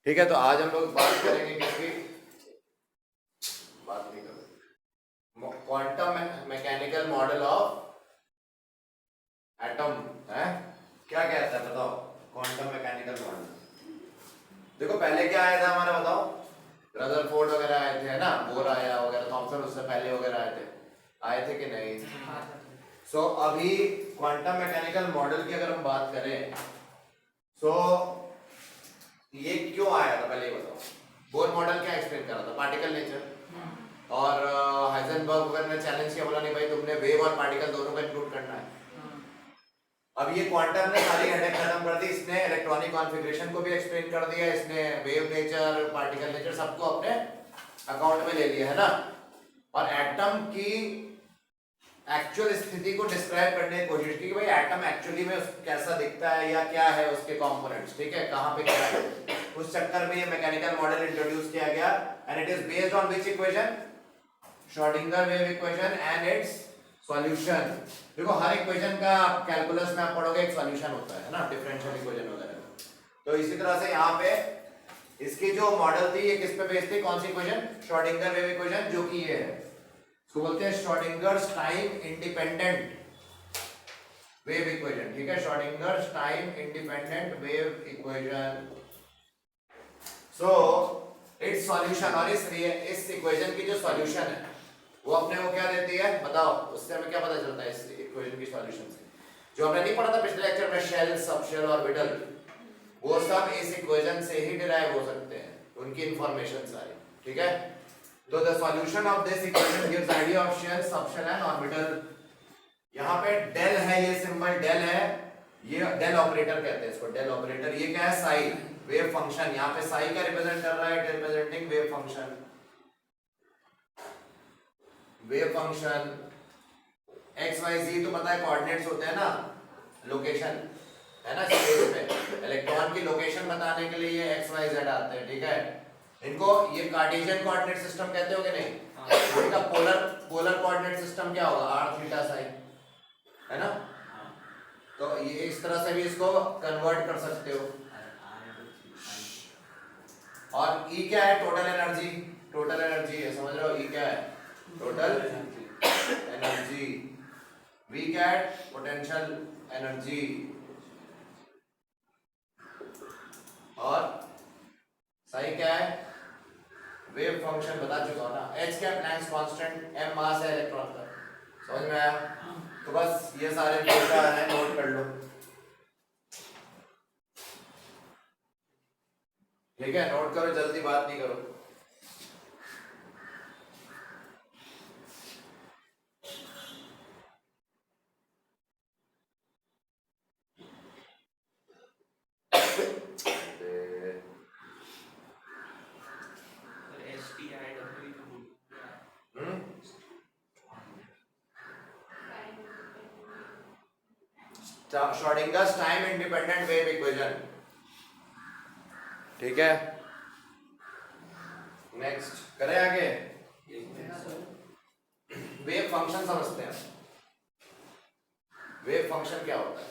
ठीक है, तो आज हम लोग बात करेंगे किसकी, बात नहीं करेंगे quantum mechanical model of atom है। क्या कहता है बताओ क्वांटम मैकेनिकल मॉडल। देखो पहले क्या आया था हमारा, बताओ। रदरफोर्ड वगैरह आए थे, है ना, बोर आया वगैरह, थॉमसन उससे पहले वगैरह आए थे कि नहीं। सो अभी क्वांटम मैकेनिकल मॉडल की अगर हम बात करें, सो ये क्यों आया था पहले ये बताओ। बोर मॉडल क्या एक्सप्लेन कर रहा था, पार्टिकल नेचर। और हाइजेनबर्ग वगैरह ने चैलेंज किया, बोला नहीं भाई तुमने वेव और पार्टिकल दोनों को इंक्लूड करना है। अब ये क्वांटम ने सारी हेडेक खत्म कर दी, इसने इलेक्ट्रॉनिक कॉन्फ़िगरेशन को भी एक्सप्लेन कर दिया, इसने वेव नेचर पार्टिकल नेचर सबको अपने अकाउंट में ले लिया, है ना। और एटम की एक्चुअल स्थिति को डिस्क्राइब करने की कोशिश की कि भाई एटम एक्चुअली में कैसा दिखता है या क्या है उसके कंपोनेंट्स, ठीक है, कहां पे क्या है। उस चक्कर में ये मैकेनिकल मॉडल इंट्रोड्यूस किया गया and it is based on which equation, Schrodinger wave equation and it's solution. देखो हर इक्वेशन का कैलकुलस में आप पढ़ोगे एक सॉल्यूशन होता है ना, डिफरेंशियल इक्वेशन वगैरह। तो इसी तरह से यहाँ पे इसकी जो मॉडल थी ये किस पे बेस्ड थी, कौन सी इक्वेशन, श्रोडिंगर वेव इक्वेशन, जो कि ये है, इसको बोलते हैं Schrödinger's time independent wave equation, ठीक है, Schrödinger's time independent wave equation. So it's solution, और इस इक्वेशन की जो सॉल्यूशन है वो अपने को क्या देती है बताओ, उससे हमें क्या पता चलता है इस इक्वेशन की सॉल्यूशन से। जो हमने नहीं पढ़ा था पिछले लेक्चर में, शेल, सबशेल, ऑर्बिटल, वो सब इस इक्वेशन से ही डिराइव हो सकते हैं, उनकी इंफॉर्मेशन सारी, ठीक है। तो the solution of this equation gives idea of shell, subshell and orbital. यहाँ पे डेल है, ये सिंबल डेल है, ये डेल ऑपरेटर कहते हैं इसको, डेल ऑपरेटर। ये क्या है, साई, वेव फंक्शन। यहाँ पे साई क्या रिप्रेजेंट कर रहा है, representing wave function, wave function. X Y Z तो पता है कोऑर्डिनेट्स होते हैं ना, लोकेशन, है ना, स्पेस पे इलेक्ट्रॉन की लोकेशन बताने के लिए ये एक्स वाई जेड आते हैं, ठीक है। इनको ये कार्टेशियन कोऑर्डिनेट सिस्टम कहते हो कि नहीं। इनका पोलर कोऑर्डिनेट सिस्टम क्या होगा, आर थीटा साइन, है ना। तो ये इस तरह से भी इसको कन्वर्ट कर सकते हो। और ई क्या है, टोटल एनर्जी, टोटल एनर्जी है, समझ रहे हो, ई क्या है, टोटल एनर्जी। वी क्या है, पोटेंशियल एनर्जी। और सही क्या है, वेव फंक्शन बता चुका हूं ना। एच क्या, प्लैंक्स कांस्टेंट, एम मास है इलेक्ट्रॉन का, समझ में आया। तो बस ये सारे डेटा है, नोट कर लो, ठीक है, नोट करो, जल्दी बात नहीं करो। Schrödinger's time independent wave equation, ठीक है। नेक्स्ट करें आगे, वेव फंक्शन समझते हैं। वेव फंक्शन क्या होता है,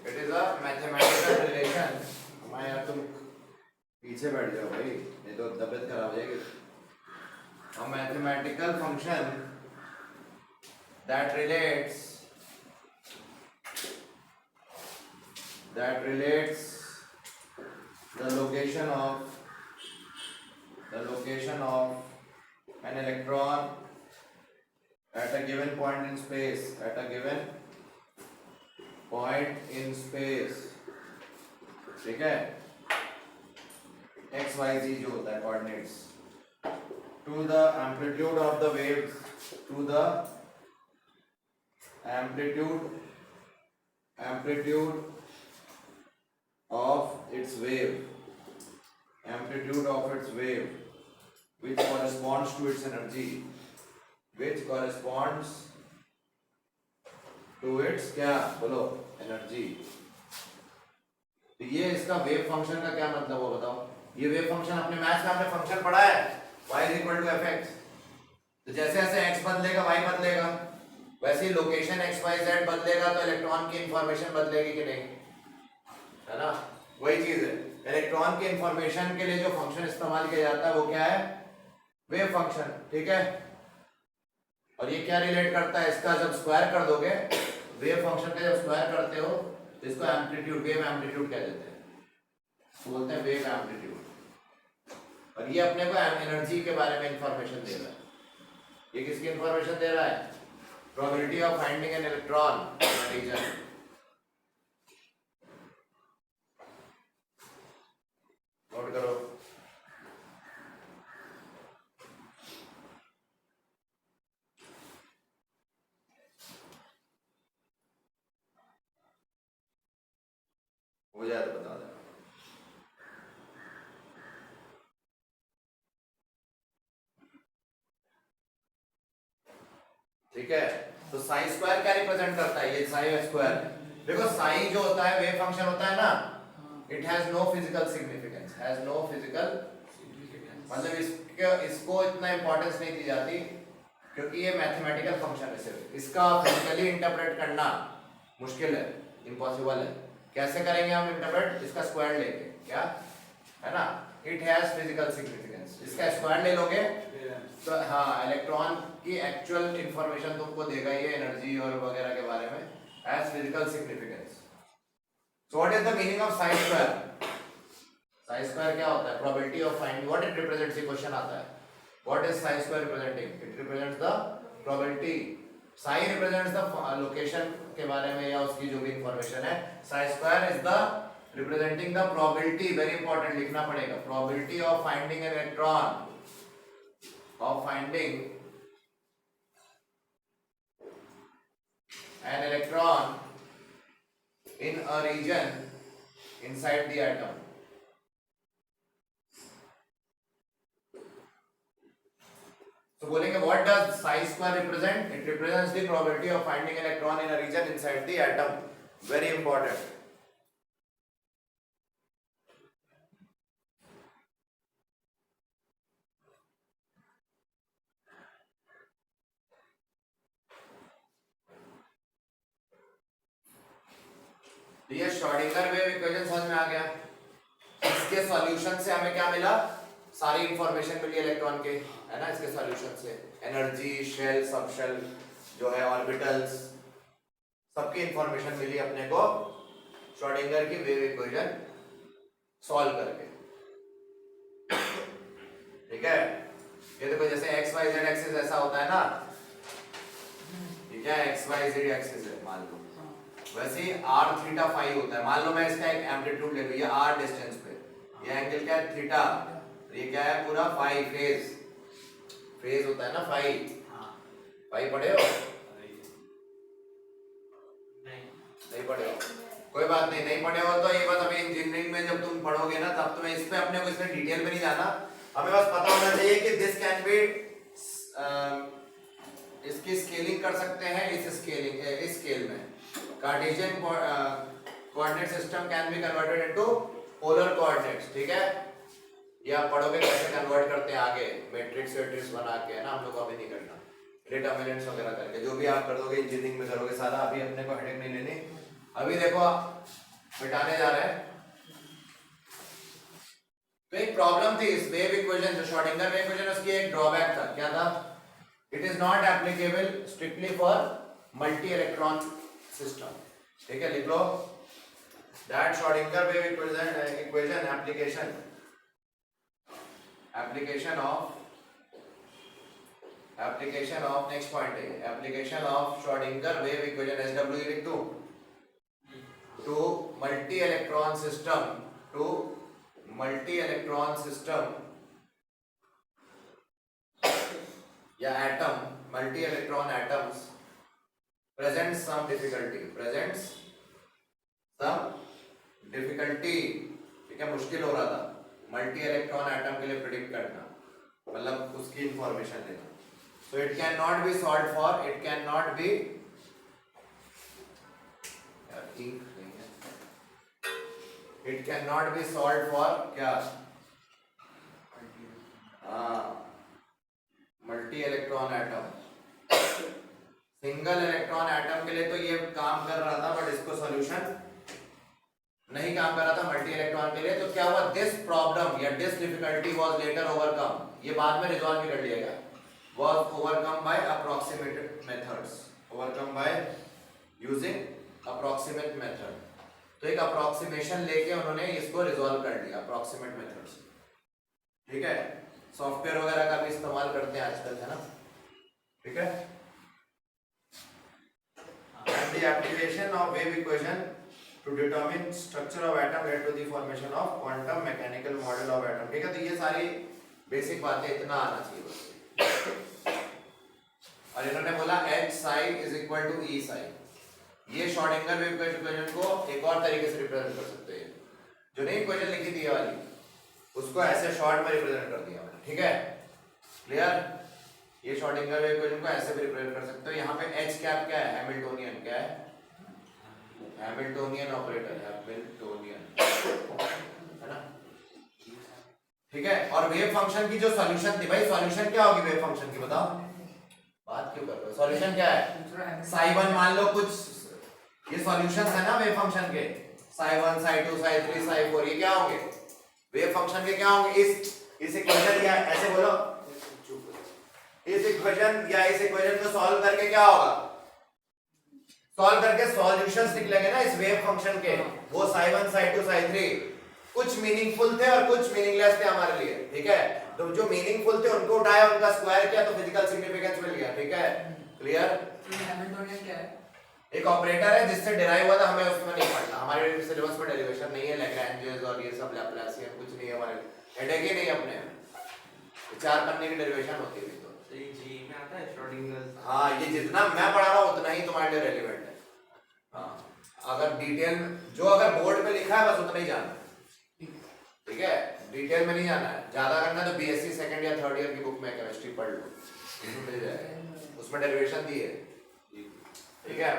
it is a mathematical relation. हमारे यार तुम पीछे बैठ जाओ भाई, नहीं तो तबीयत खराब हो जाएगी। A mathematical function that relates the location of an electron at a given point in space, ठीक है, x y z जो होता है coordinates, to the amplitude of the waves, to the amplitude of its wave, which corresponds to its energy, क्या बोलो, energy. तो ये इसका वेव फंक्शन का क्या मतलब हो बताओ। ये वेव फंक्शन अपने मैथ्स में आपने फंक्शन पढ़ा है, y = fx। तो जैसे जैसे x बदलेगा y बदलेगा, वैसे ही लोकेशन x y z बदलेगा तो इलेक्ट्रॉन की इंफॉर्मेशन बदलेगी कि नहीं, है ना। वही चीज है, इलेक्ट्रॉन के इंफॉर्मेशन के लिए जो फंक्शन इस्तेमाल किया जाता है वो क्या है, वेव फंक्शन, ठीक है। और ये क्या रिलेट करता है, इसका जब स्क्वायर कर दोगे, वेव फंक्शन का जब स्क्वायर करते हो तो इसको एम्पलीट्यूड, वेव एम्पलीट्यूड कह देते हैं, तो बोलते हैं वेव एम्पलीट्यूड। और ये अपने को एनर्जी के बारे में इंफॉर्मेशन दे रहा है। ये किसकी इंफॉर्मेशन दे रहा है, probability of finding an electron region. Note करो। हो जाए तो बता देना। ठीक है, तो साई स्क्वायर क्या रिप्रेजेंट करता है, ये साई स्क्वायर। देखो साई जो होता है वेव फंक्शन होता है ना, it has no physical significance, has no physical significance, मतलब इसको इतना इंपॉर्टेंस नहीं दी जाती क्योंकि ये मैथमेटिकल फंक्शन है, सिर्फ इसका फिजिकली इंटरप्रेट करना मुश्किल है, इम्पॉसिबल है। कैसे करेंगे हम इंटरप्रेट, इसका स्क्वायर लेके, क्या है ना, इट हैज फिजिकल सिग्निफिकेंस, इसका स्क्वायर ले लोगे तो हाँ इलेक्ट्रॉन की एक्चुअल इंफॉर्मेशन तुमको देगा ये एनर्जी और वगैरह के बारे में, has physical significance. So what is the meaning of psi square, psi square क्या होता है, probability of finding, what it represents, ये क्वेश्चन आता है, what is psi square representing, it represents the probability, psi represents the location के बारे में या उसकी जो भी इंफॉर्मेशन है, psi square is the representing the probability, very important लिखना पड़ेगा, probability of finding an electron, of finding an electron in a region inside the atom. So बोलेंगे what does psi square represent? It represents the probability of finding an electron in a region inside the atom. Very important. ये Schrodinger wave equation समझ में आ गया। इसके solution से हमें क्या मिला, सारी इंफॉर्मेशन मिली इलेक्ट्रॉन के, है ना, इसके सॉल्यूशन से एनर्जी, शेल, सब शेल जो है, ऑर्बिटल्स, सबकी इंफॉर्मेशन मिली अपने को श्रोडिंगर की वेव इक्वेशन सॉल्व करके। ठीक है, ये देखो जैसे एक्स वाई जेड एक्सिस ऐसा होता है ना, ठीक है, एक्स वाई जेड एक्सिस है मान लो, वैसे ही आर थीटा फाई होता है। मान लो मैं इसका एक एम्पलीट्यूड ले लूं, ये आर डिस्टेंस पे, ये एंगल क्या है, थीटा, ये क्या है, पूरा फाई, फेज, फेज होता है ना फाई, फाई पढ़े हो, नहीं पढ़े हो, कोई बात नहीं, नहीं पढ़े हो तो ये बात अभी इंजीनियरिंग में जब तुम पढ़ोगे ना तब तुम्हें इस पे अपने को इसमें डिटेल में नहीं जाना, हमें बस पता होना चाहिए कि दिस कैन बी, इसकी स्केलिंग कर सकते हैं इस स्केलिंग, इस स्केल में Cartesian coordinate system can be converted into polar coordinates. ठीक है, ये आप पढ़ोगे कैसे कन्वर्ट करते हैं आगे, मैट्रिक्स वेट्रिक्स बना के, है ना, हम लोग को अभी नहीं करना, डिटरमिनेंट्स वगैरह करके, जो भी आप कर दोगे इंजीनियरिंग में करोगे सारा, अभी अपने को हेडेक नहीं लेनी। अभी देखो मिटाने जा रहे हैं। तो एक प्रॉब्लम थी इस वेव इक्वेशन, जो श्रोडिंगर वेव इक्वेशन, उसकी एक ड्रॉबैक था, क्या था, it is not applicable strictly for multi electron system. ठीक है, लिख लो that Schrodinger wave equation application of next point है, application of Schrodinger wave equation SW लिख दो टू मल्टी इलेक्ट्रॉन सिस्टम या atom, multi electron atoms presents some difficulty, ठीक है, मुश्किल हो रहा था मल्टी इलेक्ट्रॉन एटम के लिए प्रिडिक्ट करना, मतलब उसकी इंफॉर्मेशन लेना। So it cannot be solved for, it cannot be, it cannot be solved for क्या, multi electron atom, single electron atom के लिए तो ये काम कर रहा था, बट इसको सॉल्यूशन नहीं काम कर रहा था मल्टी इलेक्ट्रॉन के लिए, तो क्या हुआ, दिस प्रॉब्लम या this difficulty was later overcome, ये बाद में रिजॉल्व भी कर लिया गया, was overcome bye approximated methods, overcome by using approximate method. तो एक अप्रोक्सीमेशन लेके उन्होंने इसको रिजॉल्व कर लिया अप्रोक्सीमेट मेथड्स। ठीक है, सॉफ्टवेयर वगैरह का भी इस्तेमाल करते हैं आजकल, है ना। ठीक है, and the application of wave equation to determine structure of atom led to the formation of quantum mechanical model of atom। ठीक है, तो ये सारी बेसिक बातें इतना आना चाहिए बस। और इन्होंने बोला h psi is equal to e psi, ये श्रोडिंगर वेव इक्वेशन को एक और तरीके से रिप्रेजेंट कर सकते हैं, जो नई इक्वेशन लिखी थी ये वाली, उसको ऐसे शॉर्ट में रिप्रेजेंट कर दिया मैंने। ठीक है, क्लियर, ये श्रोडिंगर वेव इक्वेशन को ऐसे भी रिप्रेजेंट कर सकते हो। यहाँ पे h कैप क्या है, हैमिल्टोनियन, क्या है, हैमिल्टोनियन ऑपरेटर, हैमिल्टोनियन, है ना। ठीक है, और वेव फंक्शन की जो सॉल्यूशन थी, भाई सॉल्यूशन क्या होगी वेव फंक्शन की, बताओ, बात क्यों कर रहे हो, सॉल्यूशन क्या है, साई 1 मान लो, कुछ ये सॉल्यूशंस है ना वेव फंक्शन के, साई 1 साई 2 साई 3 साई 4, ये क्या होंगे वेव फंक्शन के, क्या होंगे, इस इक्वेशन या ऐसे बोलो, इस इक्वेशन या इस इक्वेशन को सॉल्व करके क्या होगा, सॉल्व करके सॉल्यूशंस निकलेंगे ना इस वेव फंक्शन के, वो साई 1 साई 2 साई 3 कुछ मीनिंगफुल थे और कुछ मीनिंगलेस थे हमारे लिए। ठीक है, तो जो मीनिंगफुल थे उनको उठाया, उनका स्क्वायर किया तो फिजिकल सिग्निफिकेंस मिल गया। ठीक है, क्लियर। हैमिल्टोनियन क्या है, एक ऑपरेटर है जिससे डिराइव हुआ था, हमें उसमें नहीं पढ़ना, हमारे सिलेबस में डेरिवेशन नहीं है, लैग्रेंजेस और ये सब लैप्लासियन कुछ नहीं है, हमारे हेडेक ही नहीं अपने, 4 पन्ने की डेरिवेशन होती है। तो जी में आता है श्रोडिंगर। हाँ, ये जितना मैं पढ़ा रहा हूँ उतना ही तुम्हारे लिए रेलेवेंट है। हाँ, अगर डिटेल जो अगर बोर्ड पे लिखा है बस उतना ही जानना, ठीक है, डिटेल में नहीं जाना है। ज्यादा करना तो बीएससी सेकंड या थर्ड ईयर की बुक में केमिस्ट्री पढ़ लो, उसमें मिल जाएगा, उसमें डेरिवेशन दी है। ठीक है,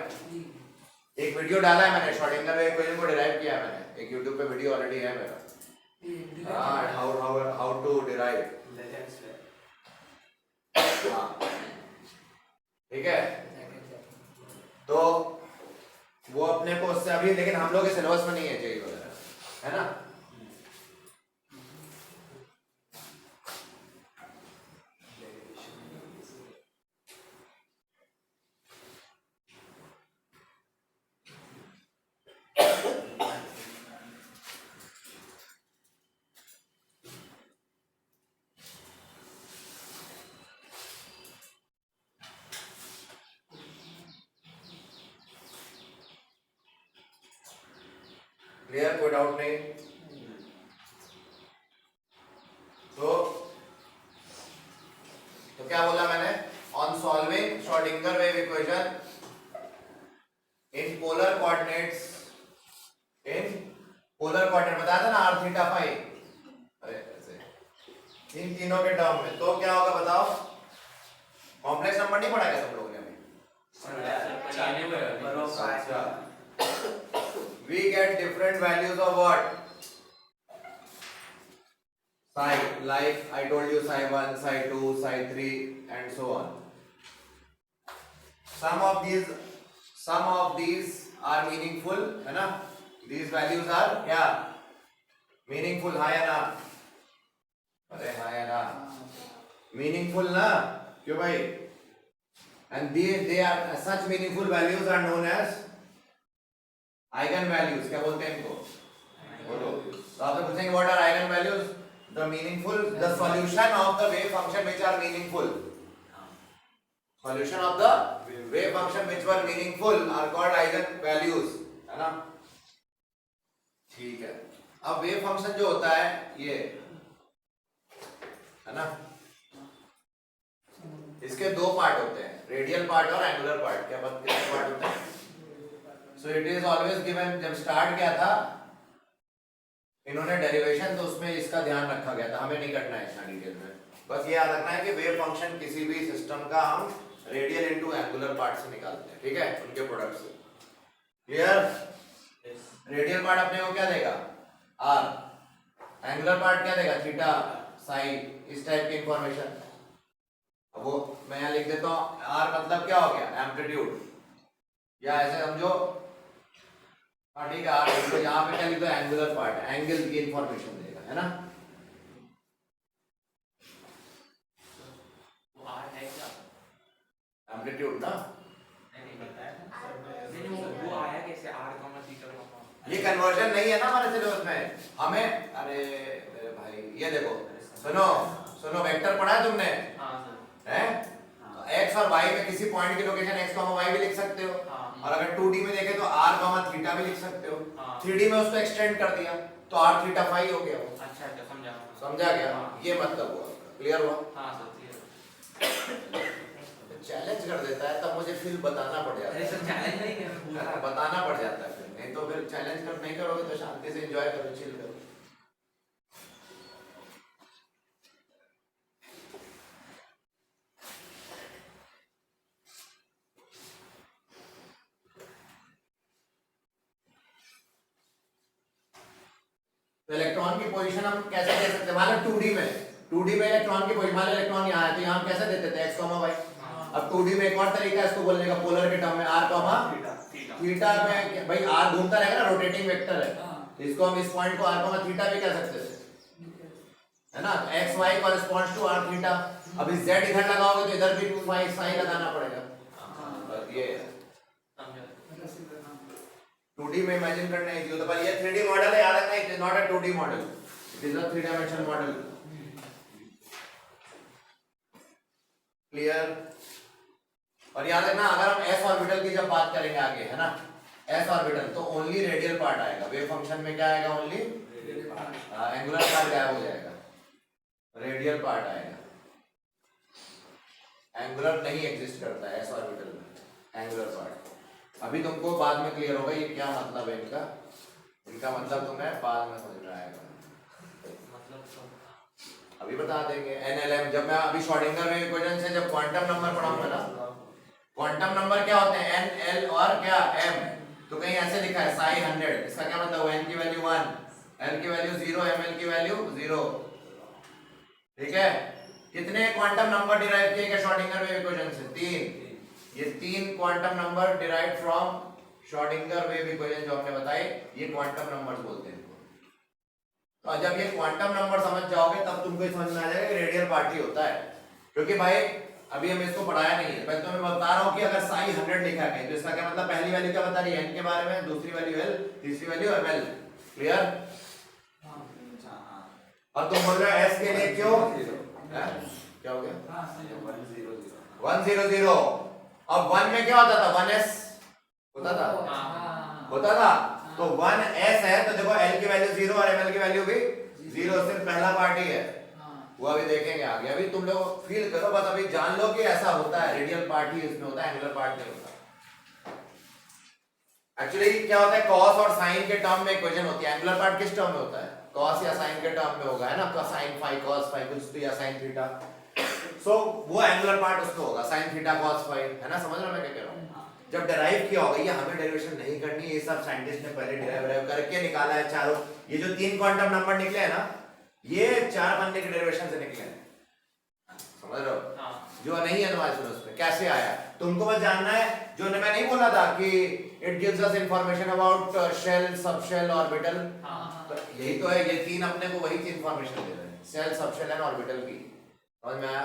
एक वीडियो डाला है मैंने, श्रोडिंगर वेव इक्वेशन को डिराइव किया है मैंने, एक YouTube पे वीडियो ऑलरेडी है मेरा, हाँ, हाउ टू डिराइव। ठीक है, तो वो अपने को उससे अभी, लेकिन हम लोग के सिलेबस में नहीं है जेई वगैरह, है ना। क्लियर, कोई डाउट नहीं। तो क्या बोला मैंने, on solving Schrodinger wave equation in polar coordinates, बताया था ना, r थीटा फाई, अरे ऐसे इन तीनों के टर्म में, तो क्या होगा बताओ, कॉम्प्लेक्स नंबर नहीं पढ़ा क्या तुम लोगों ने अभी, we get different values of what, psi, like I told you, psi 1 psi 2 psi 3 and so on. Some of these are meaningful, है ना, these values are क्या meaningful, हाँ या ना, अरे हाँ या ना, meaningful ना, क्यों भाई, and they are such meaningful values are known as eigen values. क्या बोलते हैं इनको, बोलो, तो आपसे पूछेंगे what are eigen values, the meaningful, the solution of the wave function which are meaningful, solution of the wave function which were meaningful are called eigen values, है ना। ठीक है, अब वेव फंक्शन जो होता है ये, है ना, इसके दो पार्ट होते हैं, रेडियल पार्ट और एंगुलर पार्ट। क्या बात, कितने पार्ट होते हैं, so it is always given, जब स्टार्ट किया था इन्होंने डेरिवेशन, तो उसमें इसका ध्यान रखा गया था, हमें नहीं करना है इतना डिटेल में, बस ये याद रखना है कि वेव फंक्शन किसी भी सिस्टम का हम रेडियल इनटू एंगुलर पार्ट से निकालते हैं, ठीक है, उनके प्रोडक्ट से। क्लियर, रेडियल पार्ट अपने को क्या देगा, r, एंगुलर पार्ट क्या देगा, थीटा साई, इस टाइप की इंफॉर्मेशन। अब वो मैं यहाँ लिख देता हूँ, r मतलब क्या हो गया, एम्पलीट्यूड, या ऐसे समझो हाँ ठीक है, आप तो यहाँ पे क्या लिखो, एंगुलर पार्ट, एंगल की इंफॉर्मेशन देगा, है ना। वो आर है क्या? एम्पलीट्यूड ना, नहीं बताया ना। नहीं वो आया कैसे आर कॉमा थीटा कॉमा? ये कन्वर्जन नहीं है ना हमारे सिलेबस में। हमें अरे मेरे भाई ये देखो, सुनो सुनो, वेक्टर पढ़ा है तुमने? हाँ सर। है एक्स और वाई में किसी पॉइंट की लोकेशन एक्स कॉमा वाई भी लिख सकते हो, और अगर 2D में देखें तो आर कॉमा थीटा भी लिख सकते हो। 3D में उसको एक्सटेंड कर दिया तो आर थीटा फाई हो गया वो। अच्छा अच्छा समझा। समझा गया, ये मतलब हुआ, क्लियर हुआ। हाँ सर क्लियर। चैलेंज कर देता है तब मुझे फिर बताना पड़ जाता अरे है, सर चैलेंज नहीं है पूरा। बताना पड़ जाता है फिर, नहीं तो फिर चैलेंज कर नहीं करोगे तो शांति से एंजॉय करो, चिल करो। तो इलेक्ट्रॉन की पोजीशन हम कैसे दे सकते हैं, मान लो 2D में इलेक्ट्रॉन की पोजीशन, मान लो इलेक्ट्रॉन यहाँ है तो यहाँ हम कैसे देते थे x, y। अब 2D में एक और तरीका है इसको बोलने का, पोलर के टर्म में r, थीटा में भाई r घूमता रहेगा ना, रोटेटिंग वेक्टर है, तो इसको हम इस पॉइंट को r, थीटा भी कह सकते थे, है ना। x y corresponds to r theta. अब इस z इधर लगाओगे तो इधर भी 2 phi psi लगाना पड़ेगा। ये 2D में इमेजिन करना इजी होता है, पर ये 3D मॉडल है, याद रखना, it is not a 2D model, it is a 3 dimensional model. Clear. और याद रखना, अगर हम s ऑर्बिटल की जब बात करेंगे आगे, है ना, s ऑर्बिटल, तो ओनली रेडियल पार्ट आएगा वेव फंक्शन में। क्या आएगा? ओनली एंगुलर पार्ट गायब हो जाएगा, रेडियल पार्ट आएगा। एंगुलर नहीं एग्जिस्ट करता है s ऑर्बिटल में, एंगुलर पार्ट। अभी तुमको बाद में क्लियर होगा ये क्या मतलब है इनका, इनका मतलब तुम्हें बाद में समझ में आएगा, अभी बता देंगे। NLM जब मैं अभी श्रोडिंगर वेव इक्वेशन से जब क्वांटम नंबर पढ़ाऊंगा ना, क्वांटम नंबर क्या होते हैं, n l और क्या m, तो कहीं ऐसे लिखा है साई 100, इसका क्या मतलब, n की वैल्यू 1, l की वैल्यू 0, ml की वैल्यू 0। ठीक है, कितने क्वांटम नंबर डिराइव किए गए श्रोडिंगर वेव इक्वेशन से? 3। ये 3 quantum number derive from Schrodinger wave equation जो हमने बताई, ये क्वांटम नंबर्स बोलते हैं इनको। तो जब ये क्वांटम नंबर समझ जाओगे तब तुमको समझ में आ जाएगा कि रेडियल पार्ट ही होता है, क्योंकि भाई अभी हम इसको पढ़ाया नहीं है, मैं तुम्हें बता रहा हूँ कि अगर साई 100 लिखा है तो इसका क्या मतलब, पहली वैल्यू क्या बता रही है, n के बारे में, दूसरी वैल्यू l, तीसरी वैल्यू ml। क्लियर। और तुम बोल रहे हो s के लिए क्यों, क्या हो गया, 100। अब 1 में क्या होता था, 1s होता था, तो 1s है तो देखो l की वैल्यू 0 और ml की वैल्यू भी 0, सिर्फ पहला पार्ट ही है, वो अभी देखेंगे आगे। अभी तुम लोग फील करो, बस अभी जान लो कि ऐसा होता है, रेडियल पार्ट ही इसमें होता है, एंगुलर पार्ट नहीं होता। एक्चुअली क्या होता है, कॉस और साइन के टर्म में इक्वेशन होती है, एंगुलर पार्ट किस टर्म में होता है, कॉस या साइन के टर्म में होगा, है ना, साइन फाई कॉस फाई कुछ भी, या साइन थीटा, सो वो एंगुलर पार्ट उसमें होगा, साइन थीटा कॉस फाई, है ना। समझ रहे हो मैं क्या कह रहा हूँ। जब डिराइव किया होगा, ये हमें डेरिवेशन नहीं करनी, ये सब साइंटिस्ट ने पहले डिराइव करके निकाला है चारों, ये जो 3 क्वांटम नंबर निकले हैं ना, ये 4 बनने के डेरिवेशन से निकले हैं, समझ रहे हो। जो नहीं है तुम्हारे सुनो उसमें कैसे आया, तुमको बस जानना है, जो मैं नहीं बोला था कि it gives us information about shell, subshell, orbital, तो यही तो है, ये 3 अपने को वही चीज इंफॉर्मेशन दे रहे हैं, सेल, सबशेल एंड ऑर्बिटल की। समझ में आया।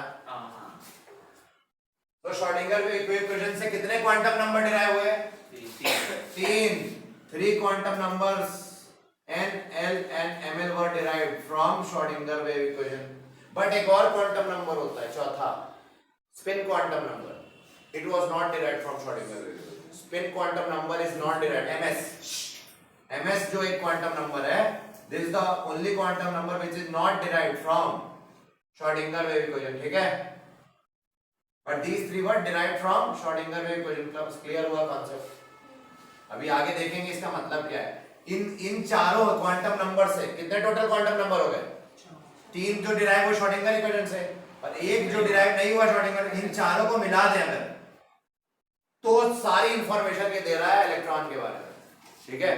तो श्रोडिंगर वेव इक्वेशन से कितने क्वांटम नंबर डिराइव हुए? 3 quantum numbers n, l and ml were derived from Schrodinger wave equation. But एक और क्वांटम नंबर होता है, चौथा, spin quantum number. It was not derived from Schrodinger wave equation. Spin quantum number is not derived. ms जो एक quantum number है, this is the only quantum number which is not derived from Schrodinger wave equation. ठीक है? But these 3 were derived from Schrodinger wave equation. Clear हुआ concept? अभी आगे देखेंगे इसका मतलब क्या है। इन चारों क्वांटम नंबर से कितने टोटल क्वांटम नंबर हो गए? 3 जो डिराइव हुए श्रोडिंगर इक्वेशन से और एक जो डिराइव नहीं हुआ श्रोडिंगर, इन चारों को मिला दें अगर, तो सारी इंफॉर्मेशन ये दे रहा है इलेक्ट्रॉन के बारे में। ठीक है,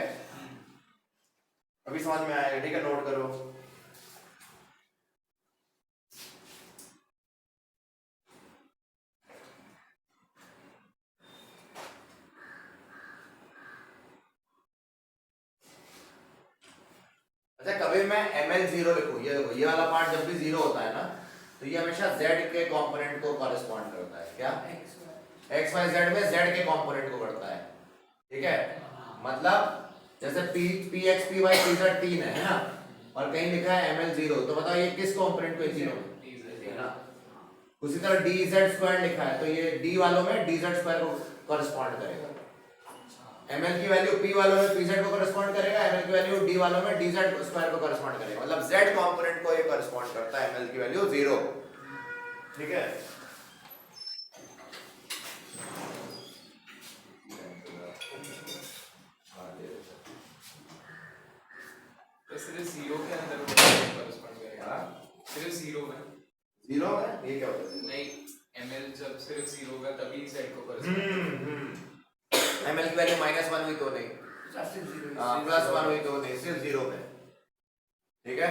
अभी समझ में आएगा। ठीक है, नोट करो। कभी मैं ml0 लिखूं, ये देखो ये वाला पार्ट जब भी 0 होता है ना तो ये हमेशा z के कंपोनेंट को कॉरेस्पॉन्ड करता है। क्या x y z में z के कंपोनेंट को करता है, ठीक है। मतलब जैसे p x p y p z 3 है ना, और कहीं लिखा है ml0, तो बताओ ये किस कंपोनेंट को 0 है ना। उसी तरह dz² लिखा है तो ये d वालों में dz² को कॉरेस्पॉन्ड करेगा, ml की वैल्यू p वालों में pz को कॉरेस्पॉन्ड करेगा, ml की वैल्यू d वालों में dz² को कॉरेस्पॉन्ड करेगा। मतलब z कंपोनेंट को ये कॉरेस्पॉन्ड करता है, ml की वैल्यू 0, ठीक है। तो सिर्फ 0 के अंदर कॉरेस्पॉन्ड करेगा, सिर्फ 0 में 0 है, ये क्या होता है? नहीं, ml जब सिर्फ 0 होगा तभी z को कॉरेस्पॉन्ड ml की वैल्यू -1 हुई तो नहीं, +1 हुई तो नहीं, सिर्फ 0 में, ठीक है।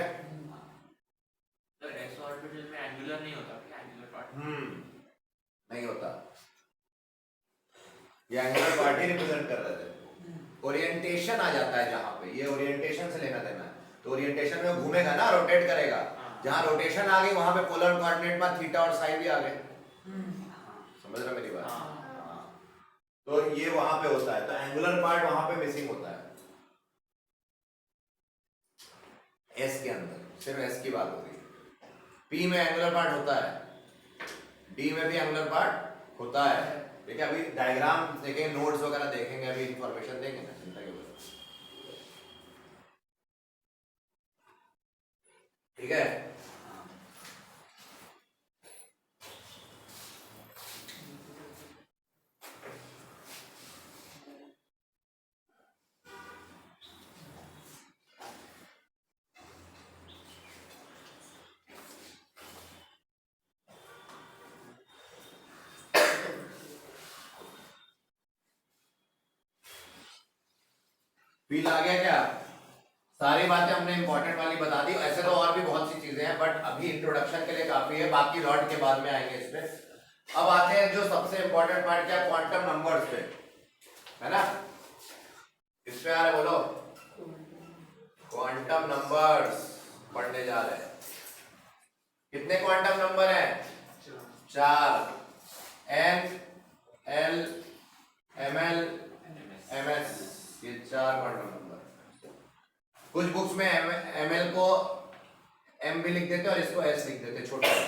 तो s ऑर्बिटल में एंगुलर नहीं होता क्या, एंगुलर पार्ट नहीं होता, ये एंगुलर पार्ट ही रिप्रेजेंट कर रहे थे। ओरिएंटेशन आ जाता है जहां पे, ये ओरिएंटेशन से लेना देना है, तो ओरिएंटेशन में घूमेगा ना, रोटेट करेगा, जहां रोटेशन आ गई वहां पे पोलर कोऑर्डिनेट में थीटा और साई भी आ गए, समझ रहे मेरी बात? तो ये वहां पे होता है, तो एंगुलर पार्ट वहां पे मिसिंग होता है एस के अंदर, सिर्फ एस की बात हो रही है। पी में एंगुलर पार्ट होता है, डी में भी एंगुलर पार्ट होता है, ठीक है। अभी डायग्राम देखेंगे, नोट्स वगैरह देखेंगे, अभी इंफॉर्मेशन देंगे ना, चिंता क्यों करो, ठीक है। फील आ गया क्या? सारी बातें हमने इंपॉर्टेंट वाली बता दी, ऐसे तो और भी बहुत सी चीजें हैं बट अभी इंट्रोडक्शन के लिए काफी है, बाकी लॉट के बाद में आएंगे इस पे। अब आते हैं जो सबसे इंपॉर्टेंट पार्ट, क्या, क्वांटम नंबर्स पे, है ना। इस पे आ रहे, बोलो, क्वांटम नंबर्स पढ़ने जा रहे हैं। कितने क्वांटम नंबर हैं? 4, n l ml ms, ये 4 क्वांटम नंबर। कुछ बुक्स में ml को m भी लिख देते हैं और इसको s लिख देते हैं, छोटा s।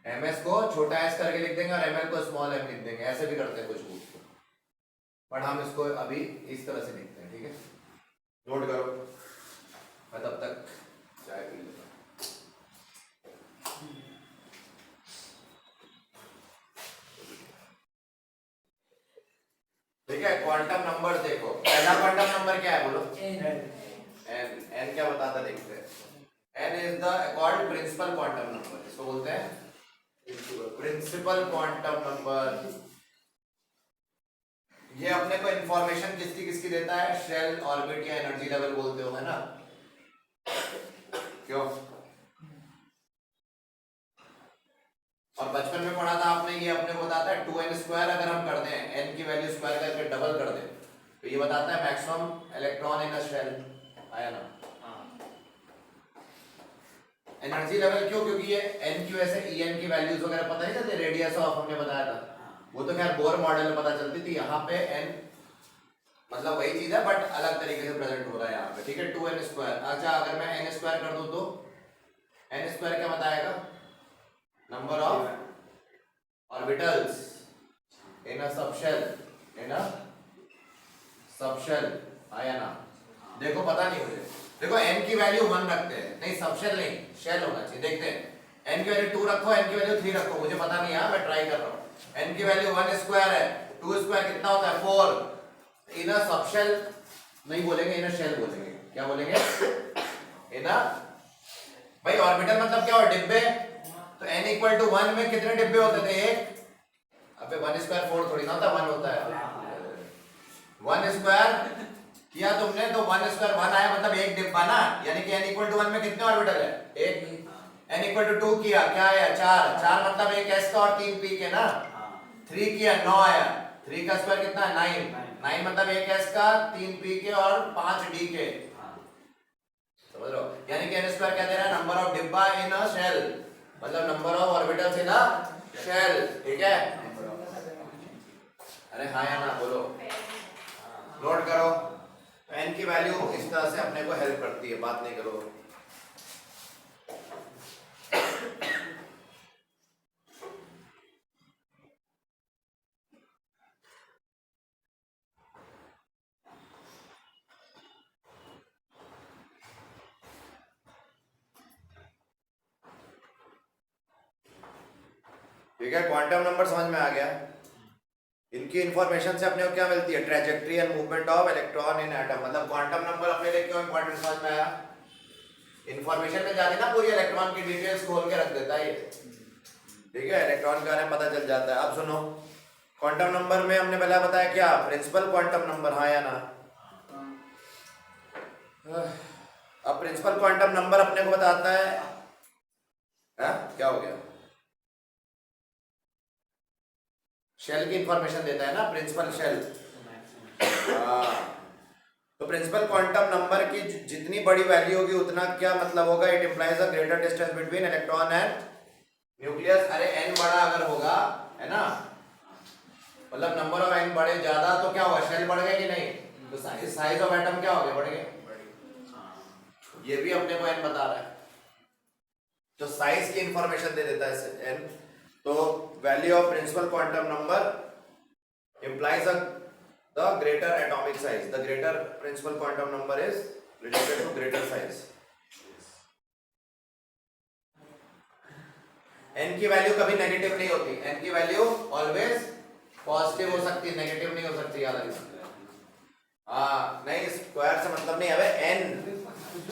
ms को छोटा s करके लिख देंगे और ml को स्मॉल m लिख देंगे, ऐसे भी करते हैं कुछ बुक्स को, बट हम इसको अभी इस तरह से लिखते हैं, ठीक है। नोट करो, मैं तब तक चाय पी लेता हूं। ठीक है, क्वांटम नंबर देखो, पहला क्वांटम नंबर क्या है, बोलो, n क्या बताता है, देखते हैं। n is the called principal quantum number, इसको बोलते हैं प्रिंसिपल क्वांटम नंबर। ये अपने को इंफॉर्मेशन किसकी किसकी देता है? शेल, ऑर्बिट या एनर्जी लेवल बोलते हो, है ना, क्यों? और बचपन में पढ़ा था आपने, ये अपने को बताता है 2n² अगर हम कर दें, n की वैल्यू स्क्वायर करके डबल कर दें तो ये बताता है maximum electron in a shell, आया ना। एनर्जी लेवल क्यों? क्योंकि ये n की वजह से En की वैल्यूज वगैरह पता नहीं चलती, रेडियस ऑफ हमने बताया था, वो तो खैर बोर मॉडल में पता चलती थी, यहाँ पे n मतलब वही चीज है बट अलग तरीके से प्रेजेंट हो रहा है यहाँ पे, ठीक है। 2n²। अच्छा, अगर मैं n² कर दूं तो n² क्या बताएगा? Number of orbitals in a subshell, आया ना। देखो पता नहीं मुझे, देखो n की वैल्यू 1 रखते हैं, नहीं सबशेल नहीं, शेल होना चाहिए, देखते हैं। n की वैल्यू 2 रखो, n की वैल्यू 3 रखो, मुझे पता नहीं है, मैं ट्राई कर रहा हूँ। n की वैल्यू 1² है, 2² कितना होता है? 4। इन अ सबशेल नहीं बोलेंगे, इन अ शेल बोलेंगे, क्या बोलेंगे? इन अ, भाई ऑर्बिटल मतलब क्या हो, डिब्बे, तो n = 1 में कितने डिब्बे होते थे? एक। अबे 1² 4 थोड़ी ना होता, 1 होता है। 1² किया तुमने तो 1² 1 आया, मतलब एक डिब्बा ना, यानी कि n = 1 में कितने ऑर्बिटल है? एक। n = 2 किया, क्या आया? 4। 4 मतलब एक s का और 3 p के ना। 3 किया, 9 आया। 3 का स्क्वायर कितना है? 9। 9 मतलब एक s का, 3 p के और 5 d के, समझ यानी कि n स्क्वायर क्या दे रहा है, नंबर ऑफ डिब्बा इन अ शेल, मतलब number of orbitals in a shell, ठीक है। अरे हाँ या ना बोलो, नोट करो। n की वैल्यू इस तरह से अपने को हेल्प करती है, बात नहीं करो। ठीक है, क्वांटम नंबर समझ में आ गया। इनकी इंफॉर्मेशन से अपने को क्या मिलती है, trajectory and movement of electron in atom, मतलब क्वांटम नंबर अपने लिए क्यों इंपॉर्टेंट समझ में आया। इंफॉर्मेशन में जाके ना पूरी इलेक्ट्रॉन की डिटेल्स खोल के रख देता है ये, ठीक है, इलेक्ट्रॉन के बारे में पता चल जाता है। अब सुनो, क्वांटम नंबर में हमने पहले बताया क्या, प्रिंसिपल क्वांटम नंबर, हाँ या ना। अब प्रिंसिपल क्वांटम नंबर अपने को बताता है, क्या हो गया, शेल की इंफॉर्मेशन देता है ना, प्रिंसिपल शेल। तो प्रिंसिपल क्वांटम नंबर की जितनी बड़ी वैल्यू होगी उतना क्या मतलब होगा, it implies a greater distance between electron and nucleus. अरे n बड़ा अगर होगा, है ना, मतलब नंबर ऑफ n बड़े ज्यादा तो क्या होगा, शेल बढ़ गए कि नहीं, तो साइज ऑफ एटम क्या हो गए, बढ़ गए। ये भी अपने को n बता रहा है, तो साइज की इंफॉर्मेशन दे देता है n। तो value of principal quantum number implies the greater atomic size, the greater principal quantum number is related to greater size। n की वैल्यू कभी नेगेटिव नहीं होती, n की वैल्यू ऑलवेज पॉजिटिव हो सकती है, नेगेटिव नहीं हो सकती, याद रखना। हाँ नहीं, स्क्वायर से मतलब नहीं है, n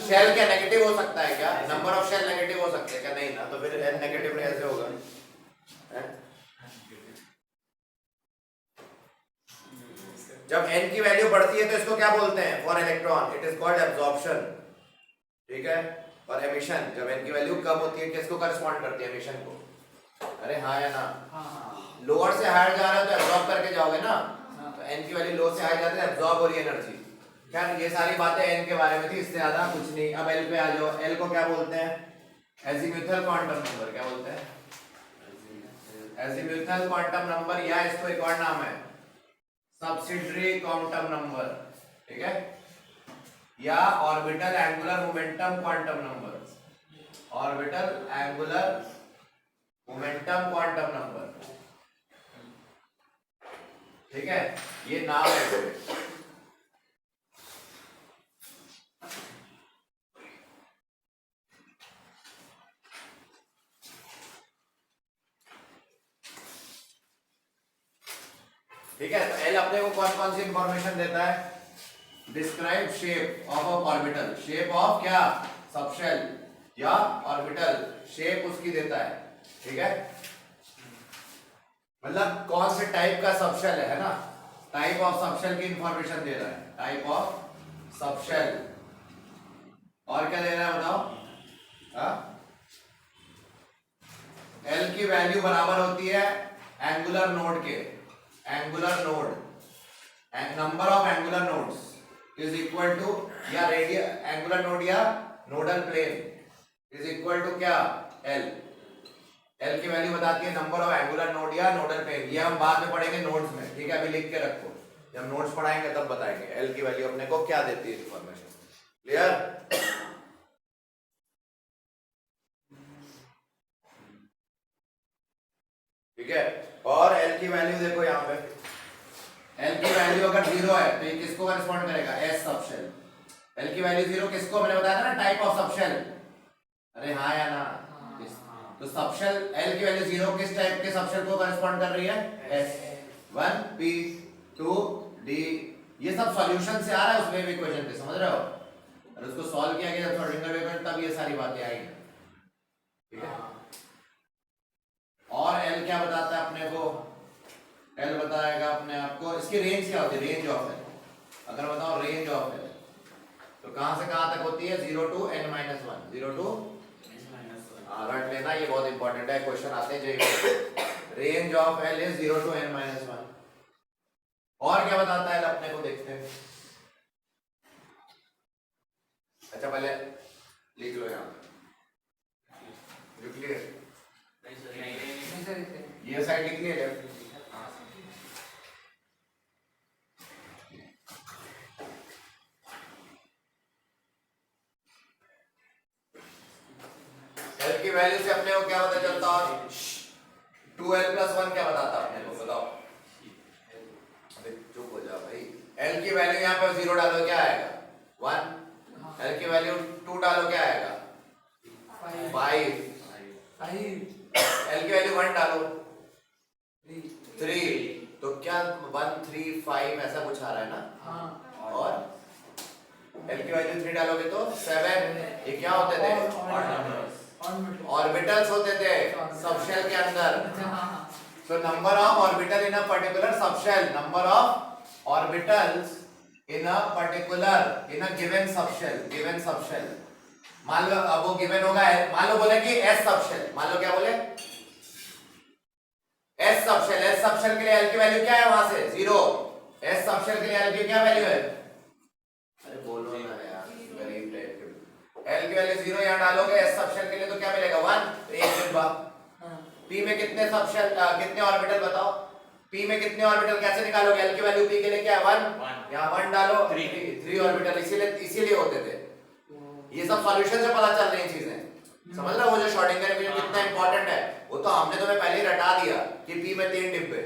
शेल क्या नेगेटिव हो सकता है क्या, नंबर ऑफ शेल नेगेटिव हो सकते हैं क्या, नहीं ना, तो फिर n नेगेटिव नहीं ऐसे होगा, है? जब n की वैल्यू बढ़ती है तो इसको क्या बोलते हैं, for electron it is called absorption, ठीक है। और एमिशन, जब n की वैल्यू कम होती है किसको करस्पॉन्ड करती है, एमिशन को। अरे हाँ या ना, लोअर से हायर जा रहा है तो एब्जॉर्ब करके जाओगे ना, तो n की वैल्यू लो से हाई जाती है, एब्जॉर्ब हो रही है एनर्जी। क्या ये सारी बातें n के बारे में थी, इससे ज्यादा कुछ नहीं। अब l पे आ जाओ, l को क्या बोलते हैं, एजीम्यूथल क्वांटम नंबर, क्या बोलते हैं, एजीम्यूथल क्वांटम नंबर, या इसको एक और नाम है सब्सिडियरी क्वांटम नंबर, ठीक है, या orbital angular momentum quantum number, orbital angular momentum quantum number, ठीक है, ये नाम है। ठीक है, तो एल अपने को कौन कौन सी इंफॉर्मेशन देता है, describe shape of a orbital, shape of क्या, सबशेल, या ऑर्बिटल शेप उसकी देता है, ठीक है, मतलब कौन से टाइप का सबशेल है ना, टाइप ऑफ सबशेल की इंफॉर्मेशन दे रहा है, टाइप ऑफ सबशेल। और क्या दे रहा है बताओ, एल की वैल्यू बराबर होती है एंगुलर नोड के, angular node, number of angular nodes is equal to, या रेडियल एंगुलर नोड या nodal plane is equal to क्या, एल। एल की वैल्यू बताती है नंबर ऑफ एंगुलर नोड या नोडल प्लेन, ये हम बाद में पढ़ेंगे नोड्स में, ठीक है, अभी लिख के रखो, जब नोट्स पढ़ाएंगे तब बताएंगे एल की वैल्यू अपने को क्या देती है इंफॉर्मेशन, क्लियर। ठीक है, और एल की वैल्यू देखो यहाँ पे, एल की वैल्यू अगर 0 है तो ये किसको करस्पॉन्ड करेगा, एस सबशेल। एल की वैल्यू 0 किसको, मैंने बताया था ना, टाइप ऑफ सबशेल। अरे हाँ या ना, तो सबशेल एल की वैल्यू 0 किस टाइप के सबशेल को करस्पॉन्ड कर रही है, एस 1 p 2 d, ये सब सॉल्यूशन से आ रहा है उस वेव इक्वेशन के, समझ रहे हो, और उसको सॉल्व किया गया जब श्रोडिंगर वेव इक्वेशन, तब ये सारी बातें आएंगी, ठीक है। और एल क्या बताता है अपने को, एल बताएगा अपने आपको, इसकी रेंज क्या होती है, रेंज ऑफ एल, अगर बताओ रेंज ऑफ एल तो कहां से कहां तक होती है, 0 to n-1, 0 to रट लेना, ये बहुत इंपॉर्टेंट है, क्वेश्चन आते हैं जो range of L is 0 to n-1। और क्या बताता है एल अपने को, देखते हैं। अच्छा पहले लिख लो यहाँ लिख लिए ये साइड लिख लिए लेफ्ट एल की वैल्यू से अपने को क्या पता चलता है 2l+1 क्या बताता अपने को बताओ अबे चुप हो जा भाई एल की वैल्यू यहाँ पे 0 डालो क्या आएगा 1 एल की वैल्यू 2 डालो क्या आएगा 5 एल की वैल्यू 1 डालो 3 तो क्या 1 3 5 ऐसा कुछ आ रहा है ना और एल की वैल्यू 3 डालोगे तो 7 ये क्या होते थे ऑर्बिटल्स होते थे सबशेल के अंदर so number of orbital in a particular subshell number of orbitals in a particular in a given subshell मान लो अब वो गिवन होगा मान लो बोले कि s सबशेल मान लो क्या बोले s सबशेल के लिए l की वैल्यू क्या है वहां से 0 s सबशेल के लिए l की क्या वैल्यू है अरे बोलो ना यार गरीब टाइप के l की वैल्यू 0 यहां डालोगे s सबशेल के लिए तो क्या मिलेगा 1 तो एक डिब्बा p में कितने सबशेल कितने ऑर्बिटल बताओ p में कितने ऑर्बिटल कैसे निकालोगे l की वैल्यू p के लिए क्या है 1 यहां 1 डालो 3 ऑर्बिटल इसीलिए होते थे ये सब सॉल्यूशन से पता चल रही चीजें समझ रहे हो वो जो शॉर्टिंगर इक्वेशन कितना इंपॉर्टेंट है वो तो हमने तुम्हें पहले ही रटा दिया कि p में 3 डिब्बे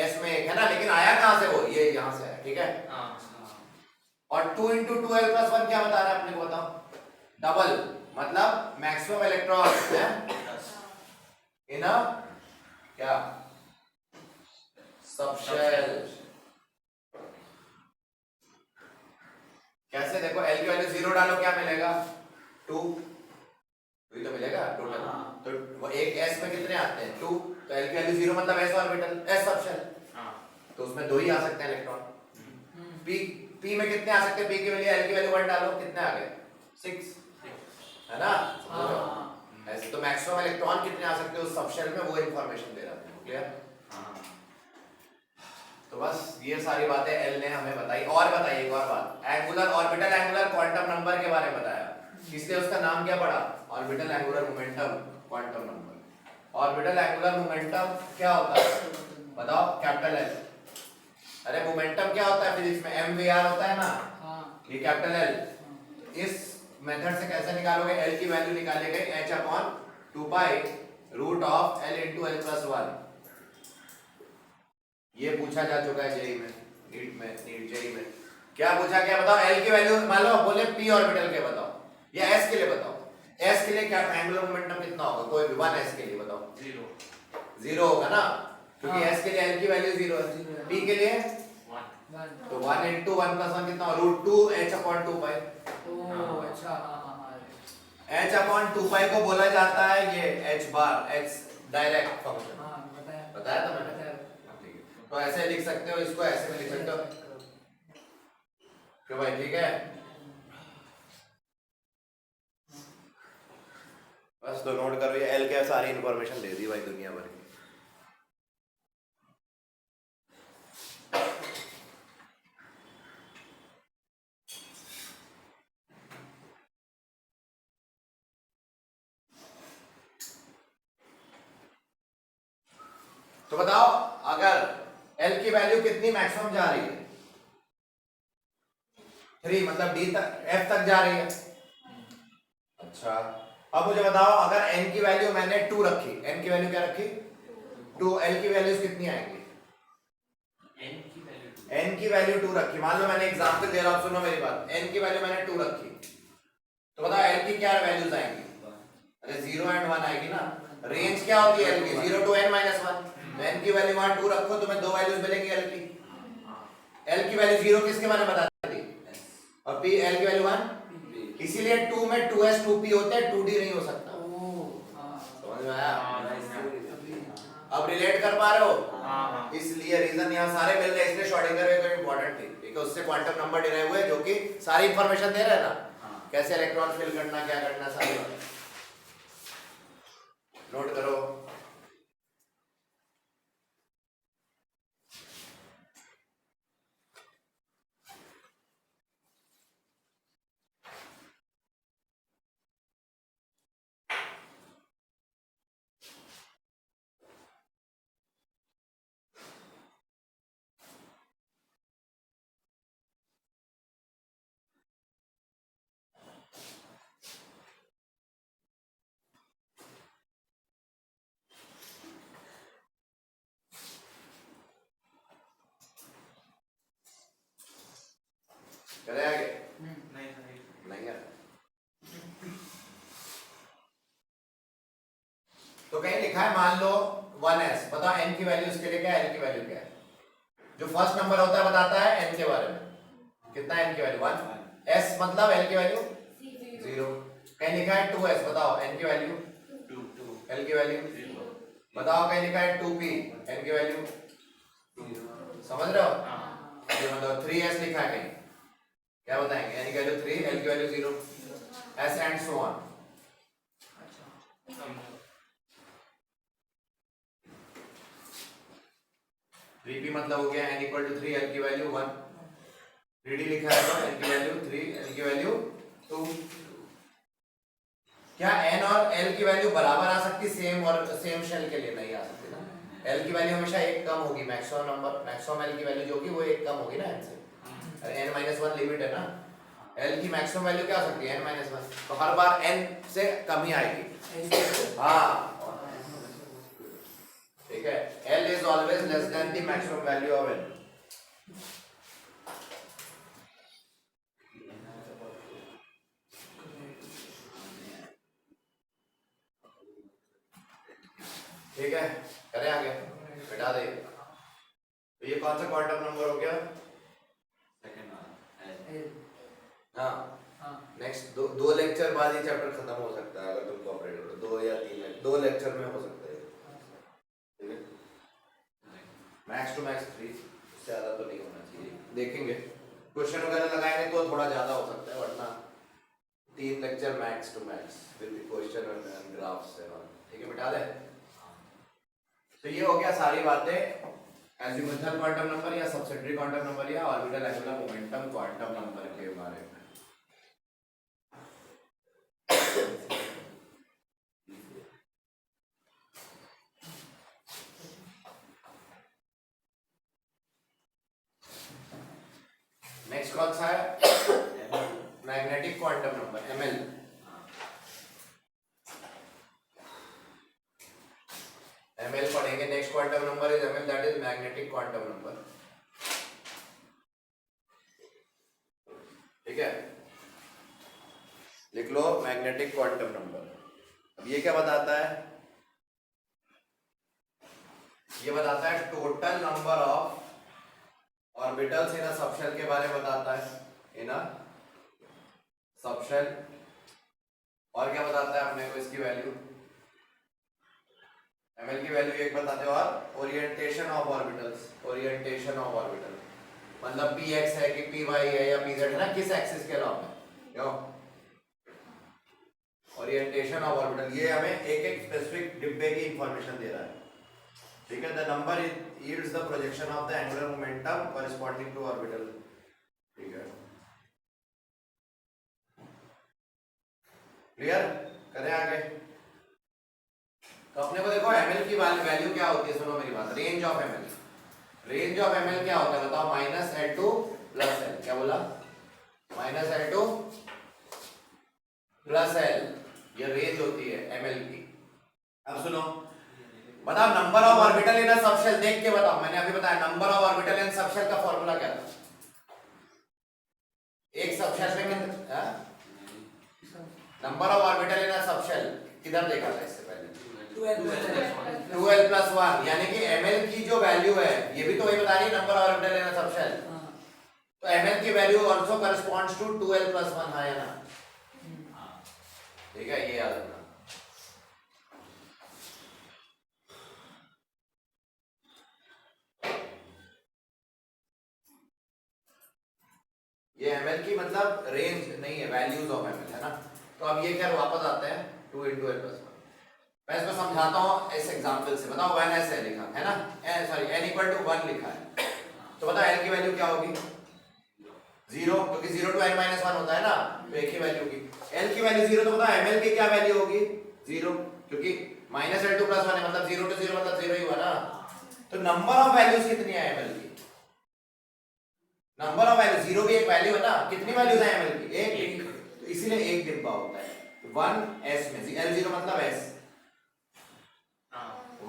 s में 1 है ना लेकिन आया कहां से वो ये यहां से है ठीक है और 2 × 2l+1 क्या बता रहा है अपने को बताओ डबल मतलब मैक्सिमम इलेक्ट्रॉन है इन अ क्या सबशेल कैसे देखो l की वैल्यू 0 डालो क्या मिलेगा 2 तो मिलेगा टोटल तो वो एक s में कितने आते हैं 2 तो l की वैल्यू 0 मतलब s ऑर्बिटल s सबशेल तो उसमें 2 ही आ सकते हैं इलेक्ट्रॉन p में कितने आ सकते हैं p की वैल्यू l की वैल्यू 1 डालो कितने आ गए 6 है ना ऐसे तो मैक्सिमम इलेक्ट्रॉन कितने आ सकते हैं उस सबशेल में वो इंफॉर्मेशन दे रहा है क्लियर तो बस ये सारी बातें एल ने हमें बताई और बताइए एक और बात angular orbital angular quantum number के बारे में बताया इसलिए उसका नाम क्या पड़ा orbital angular momentum quantum number orbital angular momentum क्या होता है बताओ कैपिटल एल अरे मोमेंटम क्या होता है फिजिक्स में mvr होता है ना ये कैपिटल एल इस मेथड से कैसे निकालोगे एल की वैल्यू निकालेंगे h/2π√l/l+1 ये पूछा जा चुका है जेई में नीट जेई में क्या पूछा गया बताओ एल की वैल्यू मान लो बोले p ऑर्बिटल के बताओ या s के लिए बताओ s के लिए क्या एंगुलर मोमेंटम कितना होगा कोई भी 1 s के लिए बताओ 0 होगा ना क्योंकि s के लिए l की वैल्यू 0 है p के लिए 1 तो 1 × 1+1 कितना √2h/2π अच्छा h/2π को बोला जाता है ये h बार h डायरेक्ट फंक्शन बताया था मैंने तो ऐसे लिख सकते हो इसको ऐसे में लिख सकते हो क्यों भाई ठीक है बस तो नोट करो ये एल के सारी इंफॉर्मेशन दे दी भाई दुनिया भर की तो बताओ अगर L की वैल्यू कितनी मैक्सिमम जा रही है 3 मतलब D तक F तक जा रही है अच्छा अब मुझे बताओ अगर N की वैल्यू मैंने 2 रखी N की वैल्यू क्या रखी 2 L की वैल्यूज कितनी आएंगी N की वैल्यू 2 रखी मान लो मैंने एग्जांपल दे रहा हूं सुनो मेरी बात N की वैल्यू मैंने 2 रखी तो बताओ L की क्या वैल्यूज आएंगी अरे 0 और 1 आएगी ना रेंज क्या होती है L की 0 to n - 1 तो n की वैल्यू वहां 2 रखो तुम्हें दो वैल्यूज मिलेंगी L की वैल्यू 0 किसके बारे में बताती थी और p L की वैल्यू 1 इसीलिए 2 में 2s 2p होते हैं 2d नहीं हो सकता समझ में आया अब रिलेट कर पा रहे हो इसलिए रीजन यहाँ सारे मिल रहे इसलिए श्रोडिंगर इक्वेशन इंपॉर्टेंट थी क्योंकि उससे क्वांटम नंबर डिराइव हुए जो कि सारी इंफॉर्मेशन दे रहे हैं ना कैसे इलेक्ट्रॉन फिल करना क्या करना सारी नोट करो तो कहीं लिखा है मान लो 1s, बताओ n की वैल्यू इसके लिए क्या है, l की वैल्यू क्या है? जो फर्स्ट नंबर होता है बताता है n के बारे में, कितना n की वैल्यू 1, s मतलब l की वैल्यू 0। कहीं लिखा है 2s, बताओ n की वैल्यू 2, l की वैल्यू 0। बताओ कहीं लिखा है 2p, n की वैल्यू 0। समझ रहे हो? ये मतलब 3s लिखा है कहीं, क्या बताएंगे? n की वैल्यू 3, l की value 0, s and so on. 3p मतलब हो गया n इक्वल टू 3, l की वैल्यू 1, 3d लिखा है तो n की वैल्यू 3, l की वैल्यू 2। क्या n और l की वैल्यू बराबर आ सकती सेम और सेम शेल के लिए? नहीं आ सकती ना, l की वैल्यू हमेशा एक कम होगी, मैक्सिमम नंबर मैक्सिमम l की वैल्यू जो होगी वो एक कम होगी ना n से, अरे n-1 लिमिट है ना, l की मैक्सिमम वैल्यू क्या हो सकती है? n-1, तो हर बार n से कम ही आएगी। हाँ ठीक है, l is always less than the maximum value of n। ठीक है, करें आगे, बेटा दे। तो ये कौन सा क्वांटम नंबर हो गया? हाँ नेक्स्ट दो लेक्चर बाद ये चैप्टर खत्म हो सकता है, अगर तुम कोऑपरेट करो, 2 या 3 दो लेक्चर में हो सकता है, ठीक है? मैक्स टू मैक्स 3, उससे ज्यादा तो नहीं होना चाहिए, देखेंगे क्वेश्चन वगैरह लगाएंगे तो थोड़ा ज्यादा हो सकता है, वरना 3 lecture max to max with question and graphs से, ठीक है? बिठा दे। तो ये हो गया सारी बातें एजिमुथल क्वांटम नंबर या सबसेंट्री क्वांटम नंबर या orbital angular momentum quantum number के बारे में। नेक्स्ट कौन सा है? Magnetic quantum number ml। ml पढ़ेंगे, next quantum number is ml, that is magnetic quantum number, ठीक है? लिख लो मैग्नेटिक क्वांटम नंबर। अब ये क्या बताता है? ये बताता है total number of orbitals in a subshell के बारे में बताता है, इन अ सबशेल। और क्या बताता है अपने को? इसकी वैल्यू ml की वैल्यू एक बताते हो, और orientation of orbitals, orientation of orbital मतलब px है कि py है या pz है ना, किस एक्सिस के अलावा है, क्यों? ओरिएंटेशन ऑफ ऑर्बिटल ये हमें एक एक स्पेसिफिक डिब्बे की इंफॉर्मेशन दे रहा है, ठीक है? The number yields the projection of the angular momentum corresponding to orbital, ठीक है? क्लियर? करें आगे। तो अपने को देखो ml की वैल्यू क्या होती है, सुनो मेरी बात, range of ml, range of ml क्या होता है बताओ? -L2 + L, क्या बोला? -L2 + L, ये रेंज होती है ml की। अब सुनो, बताओ number of orbital in a subshell, देख के बताओ, मैंने अभी बताया number of orbital in subshell का फॉर्मूला क्या था? एक सबशेल में कितने number of orbital in a subshell, किधर देखा था इससे पहले? 2l + 1, यानी कि ml की जो वैल्यू है, ये भी तो वही बता रही है number of orbital in a subshell, तो ml की वैल्यू आल्सो कॉरेस्पॉन्ड्स टू 2l + 1 है ना, ठीक है? ये याद रखना। ये ml की मतलब रेंज नहीं है, वैल्यूज ऑफ ml है ना। तो अब ये क्या वापस आते हैं 2 × l + 1। मैं इसको समझाता हूँ इस एग्जांपल से। बताओ 1s है लिखा है ना, सॉरी n = 1 लिखा है, तो बताओ l की वैल्यू क्या होगी? 0, क्योंकि 0 to n-1 होता है ना, तो एक ही वैल्यू की। l की वैल्यू 0, तो बताओ ml की क्या वैल्यू होगी? 0, क्योंकि -L2 + 1 है, मतलब 0 to 0 मतलब 0 ही हुआ ना। तो नंबर ऑफ वैल्यूज कितनी है ml की? नंबर ऑफ वैल्यू 0 भी एक वैल्यू है ना, कितनी वैल्यूज है ml की? एक, तो इसीलिए एक डिब्बा होता है 1s में, L0 मतलब s,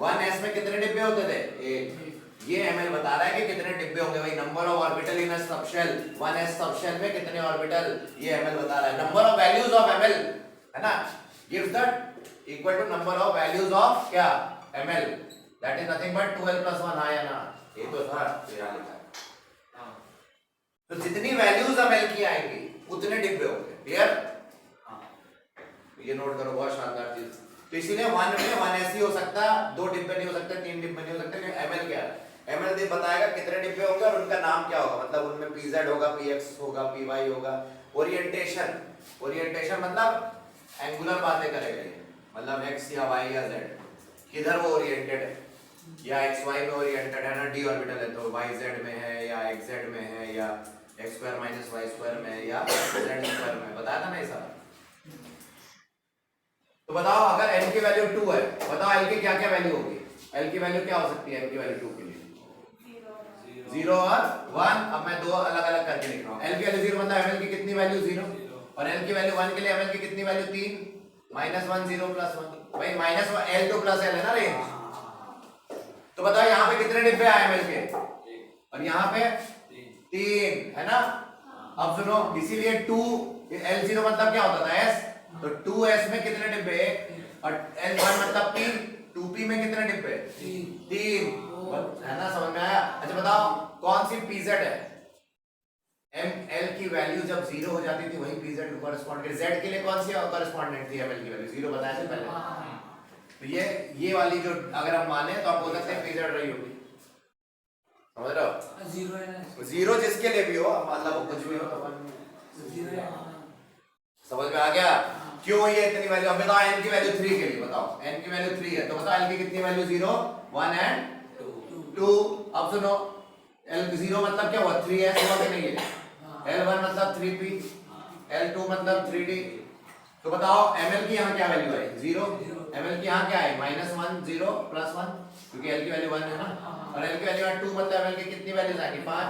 1s में कितने डिब्बे होते थे? एक। ये ml बता रहा है कि कितने डिब्बे होंगे, भाई number of orbital in a subshell, 1s subshell में कितने ऑर्बिटल, ये ml बता रहा है। Number of values of ml है ना, gives the equal to number of values of क्या ml, that is nothing but 2l + 1, हाँ या ना, ये तो था तो यहाँ लिखा है। तो जितनी वैल्यूज ml की आएंगी उतने डिब्बे होंगे, क्लियर? ये नोट करो, बहुत शानदार चीज। तो इसीलिए 1 में 1 ऐसी हो सकता, 2 डिब्बे नहीं हो सकते, 3 डिब्बे नहीं हो सकते, क्योंकि ml क्या है, ml दे बताएगा कितने डिब्बे होंगे और उनका नाम क्या होगा, मतलब उनमें pz होगा, px होगा, py होगा। ओरिएंटेशन, ओरिएंटेशन मतलब एंगुलर बातें करेगा ये, मतलब x या y या z किधर वो ओरिएंटेड है, या xy में ओरिएंटेड है ना, d ऑर्बिटल है तो yz में है या xz में है या x² - y² में है या z² में, बताया था ना ये सारा। तो बताओ अगर l की वैल्यू 2 है, बताओ l की क्या क्या वैल्यू होगी, l की वैल्यू क्या हो सकती है, l की वैल्यू 2 के लिए 0 और 1। अब मैं दो अलग अलग करके लिख रहा हूं, l की वैल्यू 0 मतलब ml की कितनी वैल्यू 0, और l की वैल्यू 1 के लिए ml की कितनी वैल्यू 3, -1 0 + 1, भाई -l to +l है ना रेंज। तो बताओ यहाँ पे कितने डिब्बे आए ml के, और यहाँ पे 3 है ना। अब सुनो, इसीलिए 2 l0 मतलब क्या होता था s, तो 2s में कितने डिब्बे, और l1 मतलब 3, 2p में कितने डिब्बे 3, है ना, समझ में आया। अच्छा बताओ कौन सी pz है, ml की वैल्यू जब 0 हो जाती थी वही pz को कॉरेस्पॉन्ड करती, z के लिए कौन सी कॉरेस्पॉन्डेंट थी ml की वैल्यू 0, बताया था पहले। तो ये वाली जो अगर हम माने तो आप बोल सकते हैं pz रही होगी, समझ रहे हो, 0 है ना, 0 जिसके लिए भी हो, मतलब वो कुछ भी हो तो 0 है, समझ में आ गया क्यों ये इतनी वैल्यू। अब बताओ n की वैल्यू 3 के लिए, बताओ n की वैल्यू 3 है तो बताओ l की कितनी वैल्यू 0 1 एंड 2। अब सुनो l0 मतलब क्या हुआ 3s हुआ कि नहीं है, l1 मतलब 3p, l2 मतलब 3d। तो बताओ ml की यहाँ क्या वैल्यू आई 0, ml की यहाँ क्या है -1 0 + 1, क्योंकि l की वैल्यू 1 है ना, और l की वैल्यू 2 मतलब ml की कितनी वैल्यूज आएंगी 5,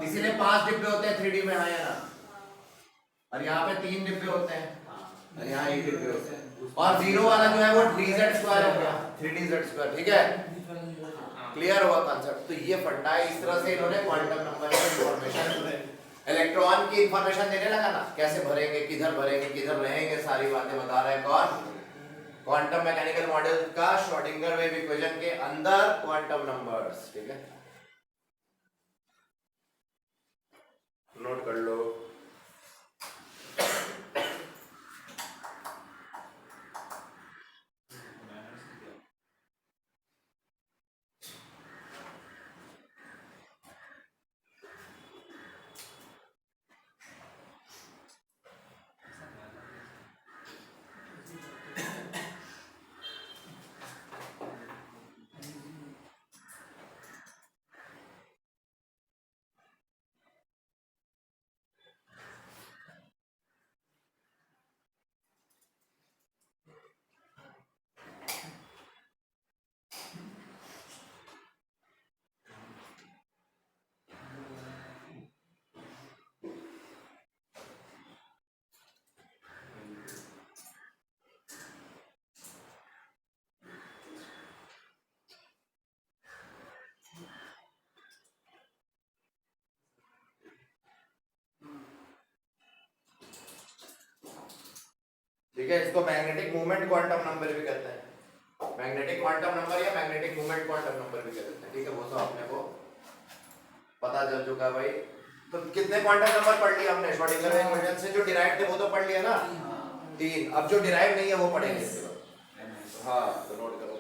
इसीलिए 5 डिब्बे होते हैं 3d में, हाँ या ना, और यहाँ पे 3 डिब्बे होते हैं और यहाँ 1 डिब्बे होते हैं, और 0 वाला जो है वो dz² हो गया 3dz², ठीक है, क्लियर हुआ कॉन्सेप्ट। तो ये फंडा है, इस तरह से इन्होंने क्वांटम नंबर की इंफॉर्मेशन, इलेक्ट्रॉन की इंफॉर्मेशन देने लगा ना, कैसे भरेंगे, किधर रहेंगे, सारी बातें बता रहे हैं कौन, क्वांटम मैकेनिकल मॉडल का श्रोडिंगर वेव इक्वेशन के अंदर क्वांटम नंबर्स, ठीक है, नोट कर लो। ठीक है, इसको मैग्नेटिक मूवमेंट क्वांटम नंबर भी कहते हैं, मैग्नेटिक क्वांटम नंबर या मैग्नेटिक मूवमेंट क्वांटम नंबर भी कहते हैं, ठीक है, वो तो अपने को पता चल चुका है भाई। तो कितने क्वांटम नंबर पढ़ लिया हमने श्रोडिंगर इक्वेशन से, जो डिराइव थे वो तो पढ़ लिया ना 3, अब जो डिराइव नहीं है वो पढ़ेंगे। हाँ तो नोट करो।